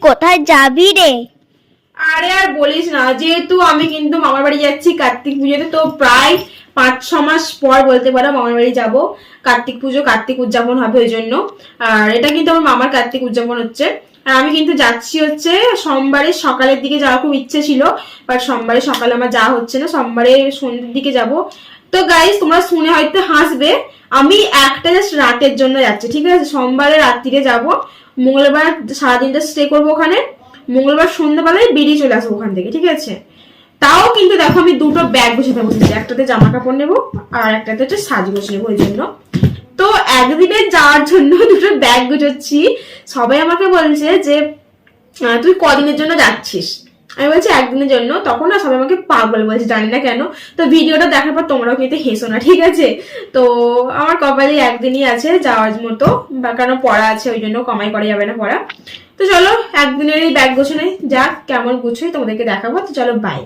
কোথায় যাবি রে? আরে আর বলিস না, যেহেতু আমি কিন্তু মামার বাড়ি যাচ্ছি কার্তিক পুজোতে, তো প্রায় 5-6 মাস পর বলতে পারো মামার বাড়ি যাব। কার্তিক উদযাপন হবে ওই জন্য। আর এটা কিন্তু আমার মামার কার্তিক উদযাপন হচ্ছে। আর আমি কিন্তু যাচ্ছি হচ্ছে সোমবারে সকালের দিকে যাওয়ার খুব ইচ্ছে ছিল, বাট সোমবারে সকালে আমার যাওয়া হচ্ছে না, সোমবারে সন্ধ্যের দিকে যাব। তো গাইস তোমরা শুনে হয়তো হাসবে, আমি একটা জাস্ট রাতের জন্য যাচ্ছি, ঠিক আছে? সোমবারে রাত্রিরে যাব, মঙ্গলবার সারাদিনটা স্টে করবো ওখানে, মঙ্গলবার সন্ধ্যাবেলায় বেরিয়ে চলে আসবো ওখান থেকে, ঠিক আছে? তাও কিন্তু দেখো আমি দুটো ব্যাগ গুছাতে বসেছি, একটাতে জামা কাপড় নেবো আর একটাতে হচ্ছে সাজগোজ নেবো ওই জন্য। তো একদিনে যাওয়ার জন্য দুটো ব্যাগ গুছোচ্ছি। সবাই আমাকে বলছে যে তুই কদিনের জন্য যাচ্ছিস? আমি বলছি একদিনের জন্য। তখন না সবাই আমাকে পাগল বলছে, জানি না কেন। তো ভিডিওটা দেখার পর তোমরাও কিন্তু হেসো না, ঠিক আছে? তো আমার কপালে একদিনই আছে যাওয়ার মতো, বা কেন পড়া আছে ওই জন্য কমাই করা যাবে না পড়া। তো চলো একদিনেরই ব্যাগ গোছানোই যাক, কেমন গুছোই তোমাদেরকে দেখাবো। তো চলো বাই।